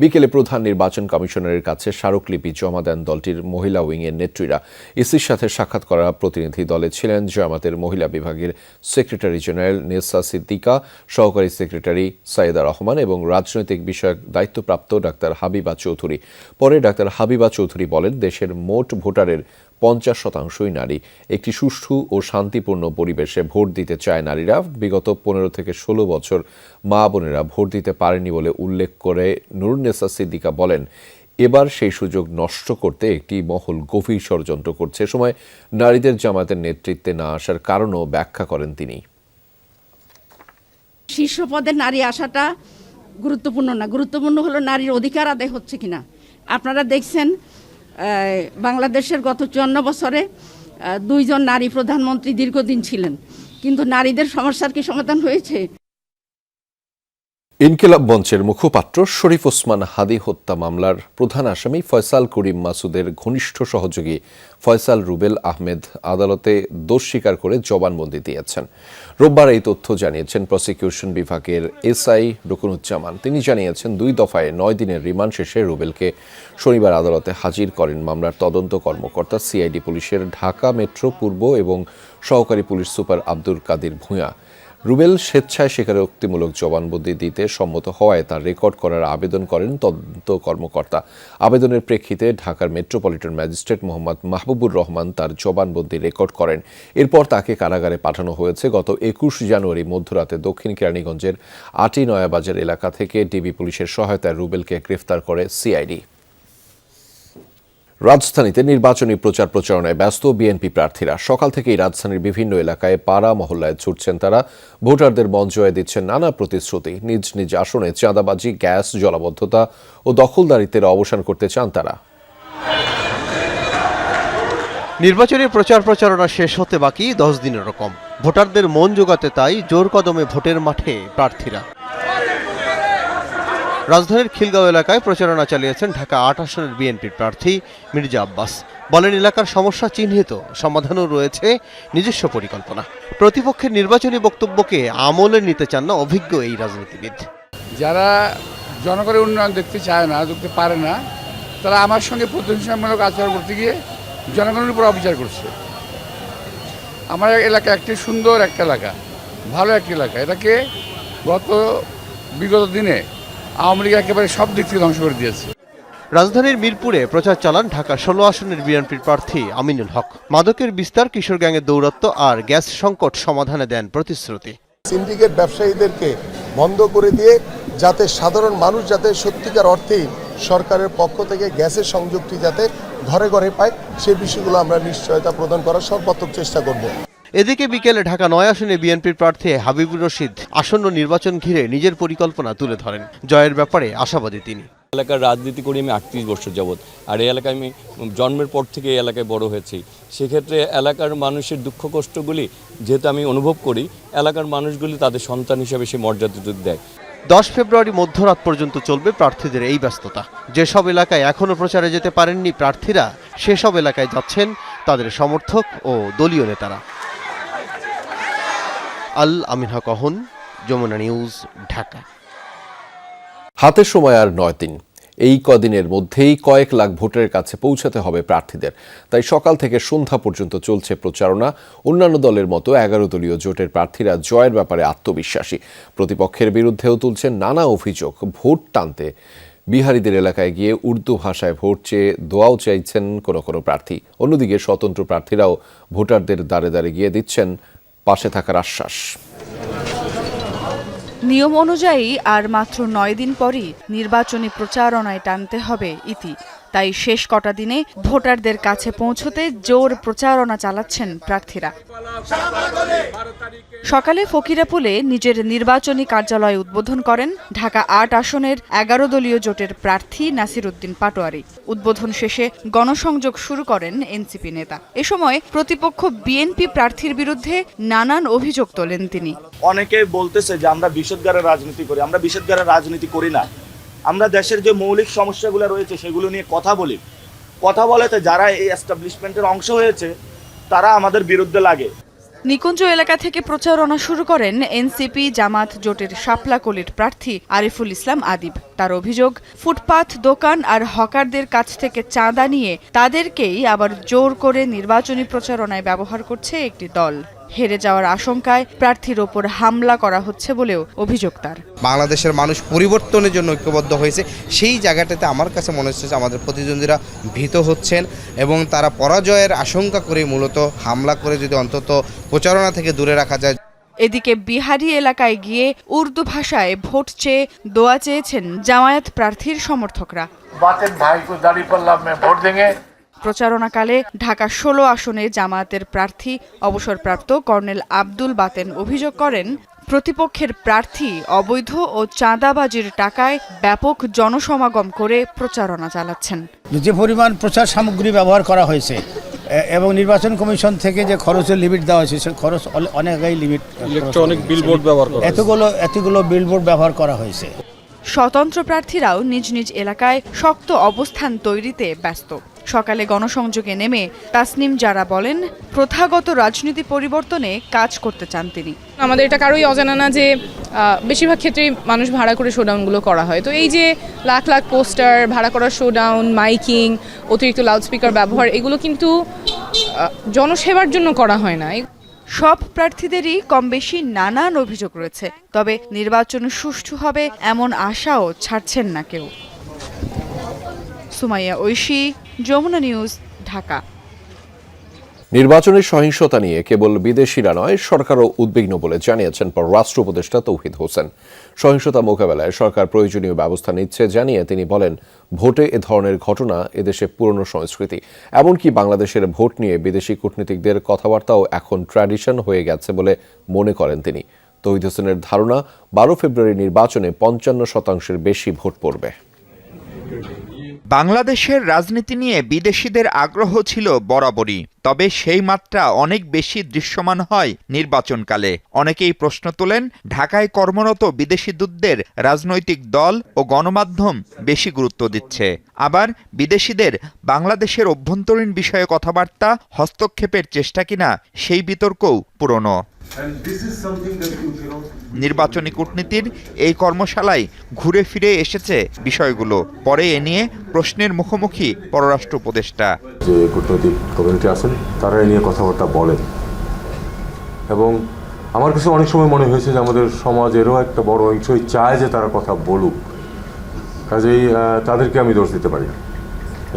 বিকেলে প্রধান নির্বাচন কমিশনারের কাছে স্মারকলিপি জমা দেন দলটির মহিলা উইংয়ের নেত্রীরা। ইসির সাথে সাক্ষাৎ করা প্রতিনিধি দলে ছিলেন জামাতের মহিলা বিভাগের সেক্রেটারি জেনারেল নেসা সিদ্দিকা, সহকারী সেক্রেটারি সাইয়েদা রহমান এবং রাজনৈতিক বিষয়ক দায়িত্বপ্রাপ্ত ডাক্তার হাবিবা চৌধুরী। পরে ডাক্তার হাবিবা চৌধুরী বলেন, দেশের মোট ভোটারের 50% নারী। একটি সুষ্ঠু ও শান্তিপূর্ণ পরিবেশে ভোট দিতে চায় নারীরা। বিগত 15 থেকে 16 বছর মা বোনেরা ভোট দিতে পারেনি বলে উল্লেখ করে নুরুন্নেসা সিদ্দিকা বলেন, এবার সেই সুযোগ নষ্ট করতে একটি মহল গভীর ষড়যন্ত্র করছে। এ সময় নারীদের জামাতের নেতৃত্বে না আসার কারণও ব্যাখ্যা করেন তিনি। শীর্ষ পদে নারী আসাটা গুরুত্বপূর্ণ না, গুরুত্বপূর্ণ হলো নারীর অধিকার আদায় হচ্ছে কিনা। আপনারা দেখছেন বাংলাদেশের গত 54 বছরে 2 জন নারী প্রধানমন্ত্রী দীর্ঘদিন ছিলেন, কিন্তু নারীদের সমস্যার কি সমাধান হয়েছে? ইনকিলাব মঞ্চের মুখপাত্র শরীফ ওসমান হাদি হত্যা মামলার প্রধান আসামি ফয়সাল করিম মাসুদের ঘনিষ্ঠ সহযোগী ফয়সাল রুবেল আহমেদ আদালতে দোষ স্বীকার করে জবানবন্দি দিয়েছেন। রোববার এই তথ্য জানিয়েছেন প্রসিকিউশন বিভাগের এসআই রুকনুজ্জামান। তিনি জানিয়েছেন 2 দফায় 9 দিনের রিমান্ড শেষে রুবেলকে শনিবার আদালতে হাজির করেন মামলার তদন্ত কর্মকর্তা সিআইডি পুলিশের ঢাকা মেট্রো পূর্ব এবং সহকারী পুলিশ সুপার আব্দুল কাদির ভূঁইয়া। রুবেল স্বেচ্ছায় স্বীকারোক্তিমূলক জবানবন্দি দিতে সম্মত হওয়ায় তার রেকর্ড করার আবেদন করেন তদন্ত কর্মকর্তা। আবেদনের প্রেক্ষিতে ঢাকার মেট্রোপলিটন ম্যাজিস্ট্রেট মোহাম্মদ মাহবুবুর রহমান তার জবানবন্দি রেকর্ড করেন। এরপর তাকে কারাগারে পাঠানো হয়েছে। গত 21 জানুয়ারি মধ্যরাতে দক্ষিণ কেরানীগঞ্জের আটি নয়াবাজার এলাকা থেকে ডিবি পুলিশের সহায়তায় রুবেলকে গ্রেফতার করে সিআইডি। রাজধানীতে নির্বাচনী প্রচার প্রচারণায় ব্যস্ত বিএনপি প্রার্থীরা। সকাল থেকেই রাজধানীর বিভিন্ন এলাকায় পাড়া মহল্লায় ছুটছেন তারা। ভোটারদের মন জয়ে দিচ্ছেন নানা প্রতিশ্রুতি। নিজ নিজ আসনে চাঁদাবাজি, গ্যাস, জলাবদ্ধতা ও দখলদারিত্বের অবসান করতে চান তারা। নির্বাচনী প্রচার প্রচারণা শেষ হতে বাকি 10 দিনেরও কম। ভোটারদের মন জোগাতে তাই জোর কদমে ভোটের মাঠে প্রার্থীরা। রাজধানীর খিলগাঁও এলাকায় প্রচারণা চালিয়েছেন ঢাকা 8 আসনের বিএনপির প্রার্থী মির্জা আব্বাস। বলেন, এলাকার সমস্যা চিহ্নিত, সমাধানও রয়েছে নিজস্ব পরিকল্পনা। প্রতিপক্ষের নির্বাচনী বক্তব্যকে আমলে নিতে চান না অভিজ্ঞ এই রাজনীতিবিদ। যারা জনগণের উন্নয়ন দেখতে চায় না, দেখতে পারে না, তারা আমার সঙ্গে প্রতিহিংসামূলক আচরণ করতে গিয়ে জনগণের উপর অবিচার করছে। আমার এলাকা একটি সুন্দর একটা এলাকা, ভালো একটি এলাকা। এটাকে বিগত দিনে আওয়ামী লীগ একেবারে সব দিক থেকে ধ্বংস করে দিয়েছে। রাজধানীর মিরপুরে প্রচার চালান ঢাকা 16 আসনের বিএনপির প্রার্থী আমিনুল হক। মাদকের বিস্তার, কিশোর গ্যাংয়ের দৌরাত্ম্য আর গ্যাস সংকট সমাধানে দেন প্রতিশ্রুতি। সিন্ডিকেট ব্যবসায়ীদেরকে বন্ধ করে দিয়ে যাতে সাধারণ মানুষ যাতে সত্যিকার অর্থেই সরকারের পক্ষ থেকে গ্যাসের সংযোগটি যাতে ঘরে ঘরে পায়, সেই বিষয়গুলো আমরা নিশ্চয়তা প্রদান করার সর্বাত্মক চেষ্টা করব। এদিকে বিকেলে ঢাকা 9 আসনে বিএনপির প্রার্থী হাবিবুর রশিদ আসন্ন নির্বাচন ঘিরে নিজের পরিকল্পনা তুলে ধরেন। জয়ের ব্যাপারে আশাবাদী তিনি। এলাকার রাজনীতি করি আমি 38 বছর যাবৎ, আর এই এলাকায় আমি জন্মের পর থেকে এই এলাকায় বড় হয়েছি। সেক্ষেত্রে এলাকার মানুষের দুঃখ কষ্টগুলি যেহেতু আমি অনুভব করি, এলাকার মানুষগুলি তাদের সন্তান হিসেবে সে মর্যাদা দেয়। 10 ফেব্রুয়ারি মধ্যরাত পর্যন্ত চলবে প্রার্থীদের এই ব্যস্ততা। যেসব এলাকায় এখনও প্রচারে যেতে পারেননি প্রার্থীরা, সেসব এলাকায় যাচ্ছেন তাদের সমর্থক ও দলীয় নেতারা। আল আমিন হক অহন, যমুনা নিউজ, ঢাকা। হাতে সময় আর 9 দিন। এই কদিনের মধ্যেই কয়েক লাখ ভোটারের কাছে পৌঁছাতে হবে প্রার্থীদের। তাই সকাল থেকে সন্ধ্যা পর্যন্ত চলছে প্রচারণা। অন্যান্য দলের মতো 11 দলীয় জোটের প্রার্থীরা জয়ের ব্যাপারে আত্মবিশ্বাসী। প্রতিপক্ষের বিরুদ্ধেও তুলছেন নানা অভিযোগ। ভোট টানতে বিহারীদের এলাকায় গিয়ে উর্দু ভাষায় ভোট চেয়ে দোয়াও চাইছেন কোনো প্রার্থী। অন্যদিকে স্বতন্ত্র প্রার্থীরাও ভোটারদের দ্বারে দ্বারে গিয়ে দিচ্ছেন পাশে থাকার আশ্বাস। নিয়ম অনুযায়ী আর মাত্র 9 দিন পরই নির্বাচনী প্রচারণায় টানতে হবে ইতি। তাই শেষ কটা দিনে ভোটারদের কাছে পৌঁছতে জোর প্রচারণা চালাচ্ছেন প্রার্থীরা। সকালে ফকিরাপুলে নিজের নির্বাচনী কার্যালয় উদ্বোধন করেন ঢাকা 8 আসনের 11 দলীয় জোটের প্রার্থী নাসির উদ্দিন পাটোয়ারি। উদ্বোধন শেষে গণসংযোগ শুরু করেন এনসিপি নেতা। এ সময় প্রতিপক্ষ বিএনপি প্রার্থীর বিরুদ্ধে নানান অভিযোগ তোলেন তিনি। অনেকে বলতেছে যে আমরা বিষদগারের রাজনীতি করি। আমরা বিষদগারের রাজনীতি করি না। আমরা দেশের যে মৌলিক সমস্যাগুলো রয়েছে সেগুলো নিয়ে কথা বলি। কথা বলাতে যারা এই এস্টাবলিশমেন্টের অংশ হয়েছে তারা আমাদের বিরুদ্ধে লাগে। নিকুঞ্জ এলাকা থেকে প্রচারণা শুরু করেন এনসিপি জামাত জোটের শাপলাকলির প্রার্থী আরিফুল ইসলাম আদিব। তার অভিযোগ, ফুটপাত দোকান আর হকারদের কাছ থেকে চাঁদা নিয়ে তাদেরকেই আবার জোর করে নির্বাচনী প্রচারণায় ব্যবহার করছে একটি দল। হেরে যাওয়ার আশঙ্কায় প্রার্থীর ওপর হামলা করা হচ্ছে বলেও অভিযোগ তার। বাংলাদেশের মানুষ পরিবর্তনের জন্য ঐক্যবদ্ধ হয়েছে, সেই জায়গাটাতে আমার কাছে মনে হচ্ছে আমাদের প্রতিদ্বন্দ্বীরা ভীত হচ্ছেন এবং তারা পরাজয়ের আশঙ্কা করে মূলত হামলা করে যদি অন্তত প্রচারণা থেকে দূরে রাখা যায়। এদিকে বিহারি এলাকায় গিয়ে উর্দু ভাষায় ভোট চেয়ে দোয়া চেয়েছেন জামায়াত প্রার্থীর সমর্থকরা। প্রচারণাকালে ঢাকা 16 আসনে জামায়াতের প্রার্থী অবসরপ্রাপ্ত কর্নেল আব্দুল বাতেন অভিযোগ করেন, প্রতিপক্ষের প্রার্থী অবৈধ ও চাঁদাবাজির টাকায় ব্যাপক জনসমাগম করে প্রচারণা চালাচ্ছেন। যে পরিমাণ প্রচার সামগ্রী ব্যবহার করা হয়েছে এবং নির্বাচন কমিশন থেকে যে খরচের লিমিট দেওয়া হয়েছে সে খরচ অনেক আগেই লিমিট, ইলেকট্রনিক বিলবোর্ড ব্যবহার করা, এতগুলো বিলবোর্ড ব্যবহার করা হয়েছে। স্বতন্ত্র প্রার্থীরাও নিজ নিজ এলাকায় শক্ত অবস্থান তৈরিতে ব্যস্ত। সকালে গণসংযোগে নেমে তাসনিম যারা বলেন, প্রথাগত রাজনীতি পরিবর্তনে কাজ করতে চান তিনি। আমাদের এটা কারোই অজানা না যে বেশিরভাগ ক্ষেত্রেই মানুষ ভাড়া করে শোডাউনগুলো করা হয়। তো এই যে লাখ লাখ পোস্টার, ভাড়া করা শোডাউন, মাইকিং, অতিরিক্ত লাউডস্পিকার ব্যবহার, এগুলো কিন্তু জনসেবার জন্য করা হয় না। সব প্রার্থীদেরই কম বেশি নানান অভিযোগ রয়েছে, তবে নির্বাচন সুষ্ঠু হবে এমন আশাও ছাড়ছেন না কেউ। সুমাইয়া ঐশী, যমুনা নিউজ, ঢাকা। নির্বাচনের সহিংসতা নিয়ে কেবল বিদেশিরা নয়, সরকারও উদ্বিগ্ন বলে জানিয়েছেন পররাষ্ট্র উপদেষ্টা তৌহিদ হোসেন। সহিংসতা মোকাবেলায় সরকার প্রয়োজনীয় ব্যবস্থা নিচ্ছে জানিয়ে তিনি বলেন, ভোটে এ ধরনের ঘটনা এদেশে পুরনো সংস্কৃতি। এমনকি বাংলাদেশের ভোট নিয়ে বিদেশি কূটনীতিকদের কথাবার্তাও এখন ট্র্যাডিশন হয়ে গেছে বলে মনে করেন তিনি। তৌহিদ হোসেনের ধারণা, 12 ফেব্রুয়ারি নির্বাচনে 55% বেশি ভোট পড়বে। বাংলাদেশের রাজনীতি নিয়ে বিদেশিদের আগ্রহ ছিল বরাবরই, তবে সেই মাত্রা অনেক বেশি দৃশ্যমান হয় নির্বাচনকালে। অনেকেই প্রশ্ন তোলেন, ঢাকায় কর্মরত বিদেশি দূতদের রাজনৈতিক দল ও গণমাধ্যম বেশি গুরুত্ব দিচ্ছে। আবার বিদেশিদের বাংলাদেশের অভ্যন্তরীণ বিষয়ে কথাবার্তা হস্তক্ষেপের চেষ্টা কিনা সেই বিতর্কও পুরনো। নির্বাচনী কূটনীতির এই কর্মশালায় ঘুরে ফিরে এসেছে বিষয়গুলো। পরে এ নিয়ে প্রশ্নের মুখোমুখি পররাষ্ট্র উপদেষ্টা। যে কূটনৈতিক কমিউনিটি আছেন তারা এ নিয়ে কথাবার্তা বলেন, এবং আমার কাছে অনেক সময় মনে হয়েছে যে আমাদের সমাজেরও একটা বড় অংশই চায় যে তারা কথা বলুক, কাজেই তাদেরকে আমি দোষ দিতে পারি না।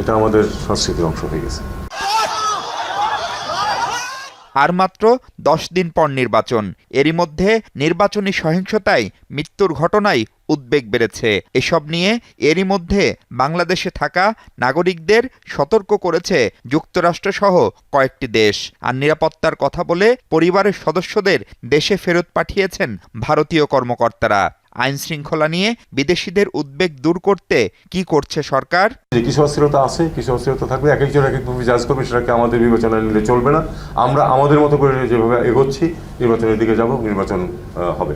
এটা আমাদের সংস্কৃতির অংশ হয়ে গেছে। আর মাত্র 10 দিন পর নির্বাচন, এরই মধ্যে নির্বাচনী সহিংসতায় মৃত্যুর ঘটনায় উদ্বেগ বেড়েছে। এসব নিয়ে এরই মধ্যে বাংলাদেশে থাকা নাগরিকদের সতর্ক করেছে যুক্তরাষ্ট্রসহ কয়েকটি দেশ। আর নিরাপত্তার কথা বলে পরিবারের সদস্যদের দেশে ফেরত পাঠিয়েছেন ভারতীয় কর্মকর্তারা। আইন শৃঙ্খলা নিয়ে বিদেশিদের উদ্বেগ দূর করতে কি করছে সরকার? কিছু অস্থিরতা আছে, কিছু অস্থিরতা থাকবে, এক একজন এক একভাবে জাজ করবে, সেটাকে আমাদের বিবেচনায় নিলে চলবে না। আমরা আমাদের মতো করে যেভাবে এগোচ্ছি নির্বাচনের দিকে যাব, নির্বাচন হবে।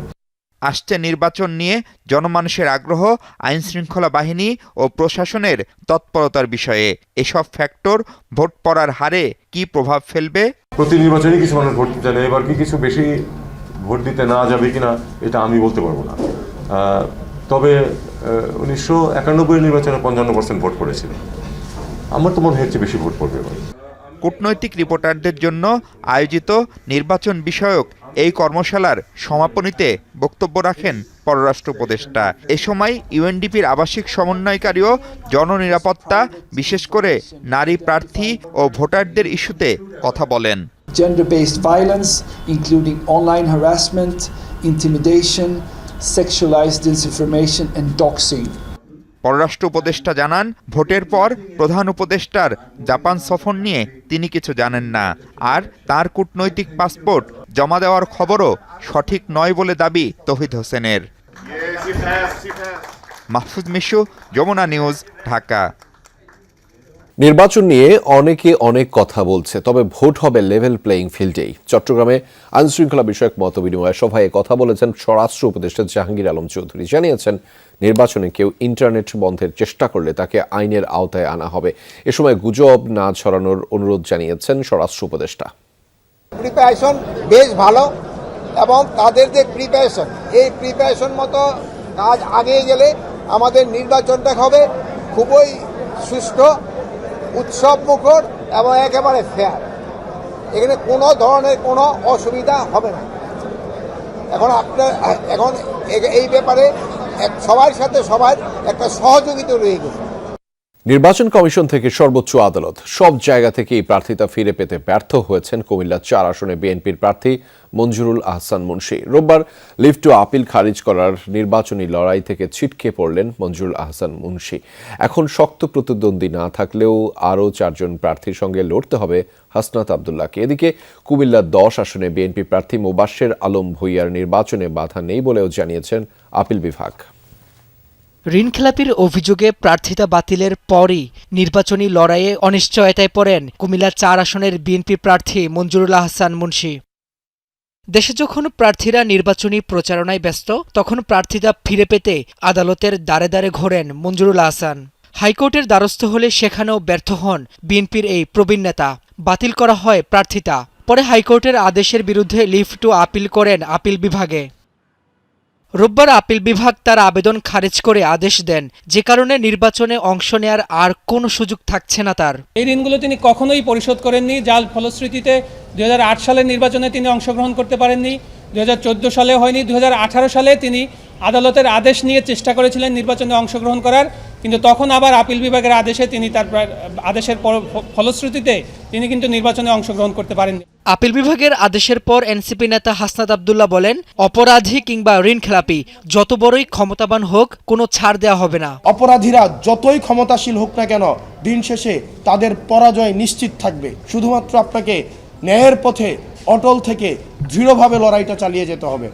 আসছে নির্বাচন নিয়ে জনমানুষের আগ্রহ আইন শৃঙ্খলা বাহিনী ও প্রশাসনের তৎপরতার বিষয়ে। এসব ফ্যাক্টর ভোট পড়ার হারে কি প্রভাব ফেলবে? প্রতি নির্বাচনে কিছু মানুষ ভোট দিতে নেই, এবার কি কিছু বেশি ভোট দিতে না যাবে কিনা এটা আমি বলতে পারবো না। তবে 1991 নির্বাচনে 55% ভোট পড়েছিল, আমার তো মনে হচ্ছে বেশি ভোট পড়বে। কূটনৈতিক রিপোর্টারদের জন্য আয়োজিত নির্বাচন বিষয়ক এই কর্মশালার সমাপনীতে বক্তব্য রাখেন পররাষ্ট্র উপদেষ্টা। এ সময় ইউএনডিপির আবাসিক সমন্বয়কারীও জননিরাপত্তা, বিশেষ করে নারী প্রার্থী ও ভোটারদের ইস্যুতে কথা বলেন। Gender-based violence, including online harassment, intimidation, sexualized disinformation and doxing. পররাষ্ট্র উপদেষ্টা জানান, ভোটের পর প্রধান উপদেষ্টার জাপান সফর নিয়ে তিনি কিছু জানেন না, আর তার কূটনৈতিক পাসপোর্ট জমা দেওয়ার খবরও সঠিক নয় বলে দাবি তৌহিদ হোসেনের। মাহফুজ মিশু, যমুনা নিউজ, ঢাকা। নির্বাচন নিয়ে অনেকে অনেক কথা বলছে, তবে ভোট হবে লেভেল প্লেইং ফিল্ডেই। চট্টগ্রামে আইনশৃঙ্খলা বিষয়ক মতবিনিময় সভায় কথা বলেছেন স্বরাষ্ট্র উপদেষ্টা জাহাঙ্গীর আলম চৌধুরী। জানিয়েছেন, নির্বাচনে কেউ ইন্টারনেট বন্ধের চেষ্টা করলে তাকে আইনের আওতায় আনা হবে। এ সময় গুজব না ছড়ানোর অনুরোধ জানিয়েছেন স্বরাষ্ট্র উপদেষ্টা। প্রিপারেশন বেশ ভালো, এবং তাদের যে প্রিপারেশন, এই প্রিপারেশন মতো কাজ আগে গেলে আমাদের নির্বাচনটা হবে খুবই সুষ্ঠু, উৎসব মুখর এবং একেবারে ফেয়ার। এখানে কোনো ধরনের কোনো অসুবিধা হবে না। এখন এই ব্যাপারে সবার সাথে সবার একটা সহযোগিতা রয়ে গেছে। নির্বাচন কমিশন থেকে সর্বোচ্চ আদালত সব জায়গা থেকেই প্রার্থিতা ফিরে পেতে ব্যর্থ হয়েছেন কুমিল্লা 4 আসনে বিএনপির প্রার্থী মঞ্জুরুল আহসান মুন্সী। রোববার লিভ টু আপিল খারিজ করার নির্বাচনী লড়াই থেকে ছিটকে পড়লেন মঞ্জুরুল আহসান মুন্সী। এখন শক্ত প্রতিদ্বন্দ্বী না থাকলেও আরও 4 জন প্রার্থীর সঙ্গে লড়তে হবে হাসনাত আবদুল্লাহকে। এদিকে কুমিল্লা 10 আসনে বিএনপি প্রার্থী মোবাশ্বের আলম ভূঁইয়ার নির্বাচনে বাধা নেই বলেও জানিয়েছেন আপিল বিভাগ। ঋণখেলাপির অভিযোগে প্রার্থিতা বাতিলের পরই নির্বাচনী লড়াইয়ে অনিশ্চয়তায় পড়েন কুমিল্লা ৪ আসনের বিএনপি প্রার্থী মঞ্জুরুল আহসান মুন্সী। দেশে যখন প্রার্থীরা নির্বাচনী প্রচারণায় ব্যস্ত, তখন প্রার্থিতা ফিরে পেতে আদালতের দ্বারে দ্বারে ঘোরেন মঞ্জুরুল আহসান। হাইকোর্টের দ্বারস্থ হলে সেখানেও ব্যর্থ হন বিএনপির এই প্রবীণ নেতা। বাতিল করা হয় প্রার্থিতা। পরে হাইকোর্টের আদেশের বিরুদ্ধে লিভ টু আপিল করেন আপিল বিভাগে। রোববার আপিল বিভাগ তার আবেদন খারিজ করে আদেশ দেন, যে কারণে নির্বাচনে অংশ নেয়ার আর কোনো সুযোগ থাকছে না তার। এই ঋণগুলো তিনি কখনোই পরিশোধ করেননি, যার ফলশ্রুতিতে 2008 সালের নির্বাচনে তিনি অংশগ্রহণ করতে পারেননি, 2014 সালে হয়নি, 2018 সালে তিনি আদালতের আদেশ নিয়ে চেষ্টা করেছিলেন নির্বাচনে অংশগ্রহণ করার, কিন্তু তখন আবার আপিল বিভাগের আদেশে তিনি তার আদেশের ফলশ্রুতিতে তিনি কিন্তু নির্বাচনে অংশগ্রহণ করতে পারেননি। আপিল বিভাগের আদেশের পর এনসিপি নেতা হাসনাত আব্দুল্লাহ বলেন, অপরাধী কিংবা ঋণখেলাপি যত বড়ই ক্ষমতাবান হোক, কোনো ছাড় দেওয়া হবে না। অপরাধীরা যতই ক্ষমতাশীল হোক না কেন, দিন শেষে তাদের পরাজয় নিশ্চিত থাকবে। শুধুমাত্র আপনাকে ন্যায়ের পথে অটল থেকে দৃঢ়ভাবে লড়াইটা চালিয়ে যেতে হবে।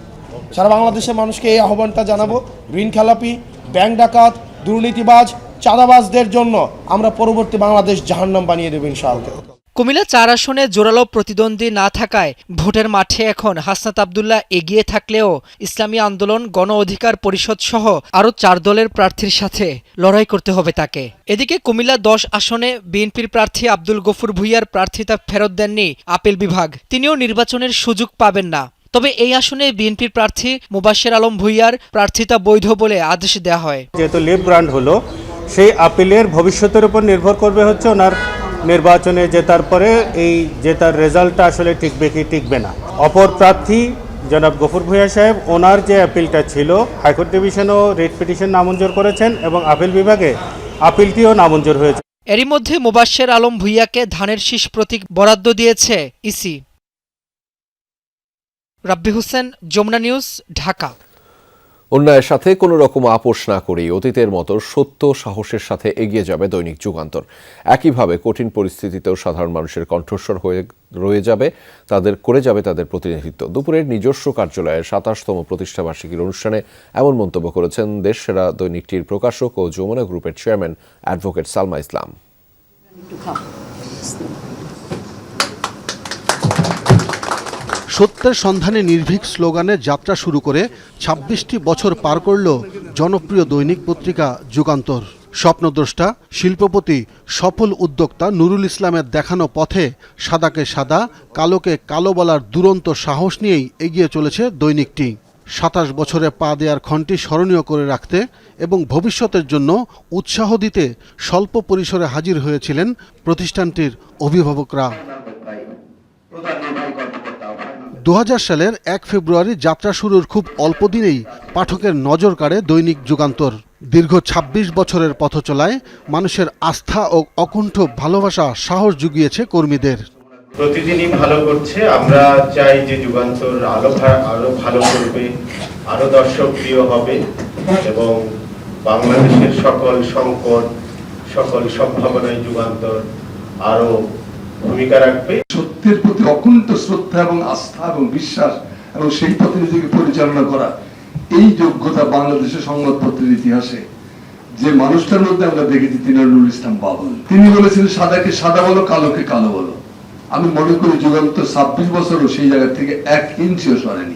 সারা বাংলাদেশের মানুষকে এই আহ্বানটা জানাবো, ঋণখেলাপি, ব্যাংক ডাকাত, দুর্নীতিবাজ, চাঁদাবাজদের জন্য আমরা পরবর্তী বাংলাদেশ জাহান্নাম বানিয়ে দেব ইনশাআল্লাহ। কুমিল্লা ৪ আসনে জোরালো প্রতিদ্বন্দ্বী না থাকায় ভোটের মাঠে এখন হাসনাত আব্দুল্লাহ এগিয়ে থাকলেও ইসলামী আন্দোলন, গণ অধিকার পরিষদ সহ আরও 4 দলের প্রার্থীর সাথে লড়াই করতে হবে তাকে। এদিকে কুমিল্লা 10 আসনে বিএনপির প্রার্থী আব্দুল গফুর ভূঁইয়ার প্রার্থিতা ফেরত দেননি আপিল বিভাগ। তিনিও নির্বাচনের সুযোগ পাবেন না। তবে এই আসনে বিএনপির প্রার্থী মুবাশ্বের আলম ভূঁইয়ার প্রার্থিতা বৈধ বলে আদেশ দেওয়া হয়। যেহেতু লিভ গ্রান্ট হলো, সেই আপিলের ভবিষ্যতের উপর নির্ভর করবে হচ্ছে ওনার নির্বাচনে জেতার পরে এই জেতার রেজাল্টটা আসলে টিকবে কি টিকবে না। অপর প্রার্থী জনাব গফুর ভূঁইয়া সাহেব, ওনার যে আপিলটা ছিল, হাইকোর্ট ডিভিশনও রিট পিটিশন নামঞ্জুর করেছেন এবং আপিল বিভাগে আপিলটিও নামঞ্জুর হয়েছে। এরই মধ্যে মুবাশ্বের আলম ভূঁইয়াকে ধানের শীষ প্রতীক বরাদ্দ দিয়েছে ইসি। রাব্বি হোসেন, যমুনা নিউজ, ঢাকা। অন্যায়ের সাথে কোনো রকম আপোষ না করেই অতীতের মতো সত্য সাহসের সাথে এগিয়ে যাবে দৈনিক যুগান্তর। একইভাবে কঠিন পরিস্থিতিতেও সাধারণ মানুষের কণ্ঠস্বর হয়ে রয়ে যাবে তাদের প্রতিনিধিত্ব। দুপুরের নিজস্ব কার্যালয়ের 27তম প্রতিষ্ঠাবার্ষিকীর অনুষ্ঠানে এমন মন্তব্য করেছেন দেশসেরা দৈনিকটির প্রকাশক ও যমুনা গ্রুপের চেয়ারম্যান অ্যাডভোকেট সালমা ইসলাম। সত্যের সন্ধানে নির্ভীক স্লোগানে যাত্রা শুরু করে 26টি বছর পার করল জনপ্রিয় দৈনিক পত্রিকা যুগান্তর। স্বপ্নদ্রষ্টা, শিল্পপতি, সফল উদ্যোক্তা নুরুল ইসলামের দেখানো পথে সাদাকে সাদা, কালোকে কালো বলার দুরন্ত সাহস নিয়েই এগিয়ে চলেছে দৈনিকটি। 27 বছরে পা দেওয়ার ক্ষণটি স্মরণীয় করে রাখতে এবং ভবিষ্যতের জন্য উৎসাহ দিতে স্বল্প পরিসরে হাজির হয়েছিলেন প্রতিষ্ঠানটির অভিভাবকরা। 2000 সালের 1 ফেব্রুয়ারি যাত্রা শুরুর খুব অল্প দিনেই পাঠকের নজর কাড়ে দৈনিক যুগান্তর। দীর্ঘ 26 বছরের পথ চলায় মানুষের আস্থা ও অকুণ্ঠ ভালোবাসা সাহস জুগিয়েছে কর্মীদের। প্রতিদিনই ভালো করছে। আমরা চাই যে যুগান্তর আরো ভালো করবে, আরো দর্শক প্রিয় হবে এবং বাংলাদেশের সকল সংকট, সকল সম্ভাবনায় যুগান্তর আরো ভূমিকা রাখবে। সত্যের প্রতি অকুণ্ঠ শ্রদ্ধা এবং আস্থা এবং বিশ্বাস এবং সেই পথে নিজেকে পরিচালনা করা, এই যোগ্যতা বাংলাদেশের সংবাদপত্রের ইতিহাসে যে মানুষটার মধ্যে আমরা দেখেছি তিনি নুরুল ইসলাম বাবুল। তিনি বলেছেন সাদাকে সাদা বলো, কালোকে কালো বলো। আমি মনে করি যুগান্তর 26 বছরও সেই জায়গা থেকে 1 ইঞ্চিও সরেনি।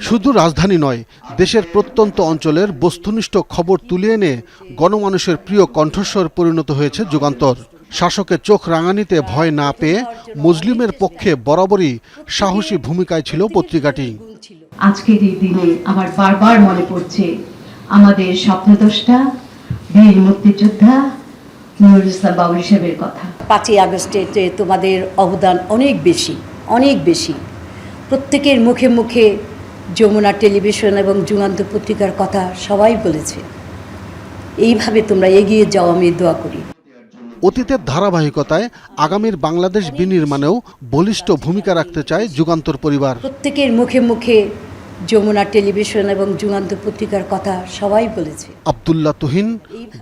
শুধু রাজধানী নয়, দেশের প্রত্যন্ত অঞ্চলের বস্তুনিষ্ঠ খবর তুলে এনে গণমানুষের প্রিয় কণ্ঠস্বর পরিণত হয়েছে যুগান্তর। শাসকের চোখ রাঙানিতে ভয় না পেয়ে মুসলিমের পক্ষে বরাবরই সাহসী ভূমিকায় ছিল পত্রিকাটি। আজকের এই দিনে আমার বারবার মনে পড়ছে আমাদের স্বপ্নদ্রষ্টা, বীর মুক্তিযোদ্ধা নুরুল ইসলাম বাবুল সাহেবের কথা। 5ই আগস্টে তোমাদের অবদান অনেক বেশি, অনেক বেশি। প্রত্যেকের মুখে মুখে যমুনা টেলিভিশন এবং যুগান্তর পত্রিকার কথা সবাই বলেছে। এইভাবে তোমরা এগিয়ে যাও, আমি দোয়া করি। অতীতের ধারাবাহিকতায় আগামীর বাংলাদেশ বিনির্মাণেও বলিষ্ঠ ভূমিকা রাখতে চায় যুগান্তর পরিবার। প্রত্যেকের মুখে মুখে যমুনা টেলিভিশন এবং যুগান্তর পত্রিকার কথা সবাই বলেছে। আব্দুল্লাহ তুহিন,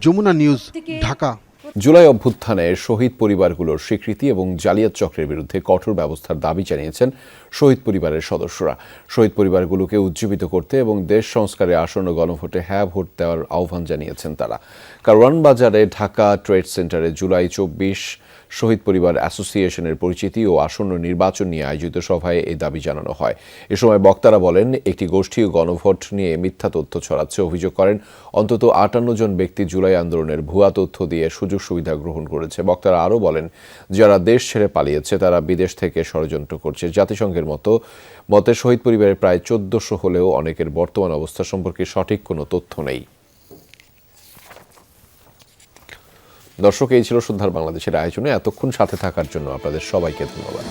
যমুনা নিউজ, ঢাকা। জুলাই অভ্যুত্থানে শহীদ পরিবারগুলোর স্বীকৃতি এবং জালিয়াত চক্রের বিরুদ্ধে কঠোর ব্যবস্থার দাবি জানিয়েছেন শহীদ পরিবারের সদস্যরা। শহীদ পরিবারগুলোকে উজ্জীবিত করতে এবং দেশ সংস্কারে আসন্ন গণভোটে হ্যাঁ ভোট দেওয়ার আহ্বান জানিয়েছেন তারা। কারওয়ান বাজারে ঢাকা ট্রেড সেন্টারে জুলাই 24 শহীদ পরিবার অ্যাসোসিয়েশনের পরিচিতি ও আসন্ন নির্বাচন নিয়ে আয়োজিত সভায় এই দাবি জানানো হয়। এ সময় বক্তারা বলেন, একটি গোষ্ঠী গণভোট নিয়ে মিথ্যা তথ্য ছড়াচ্ছে। অভিযোগ করেন অন্তত 58 জন ব্যক্তি জুলাই আন্দোলনের ভুয়া তথ্য দিয়ে সুযোগ সুবিধা গ্রহণ করেছে। বক্তারা আরও বলেন, যারা দেশ ছেড়ে পালিয়েছে তারা বিদেশ থেকে ষড়যন্ত্র করছে। জাতিসংঘের মতে শহীদ পরিবারের প্রায় 1400 হলেও অনেকের বর্তমান অবস্থা সম্পর্কে সঠিক কোনো তথ্য নেই। দর্শক, এই ছিল সন্ধ্যার বাংলাদেশের আয়োজনে। এতক্ষণ সাথে থাকার জন্য আপনাদের সবাইকে ধন্যবাদ।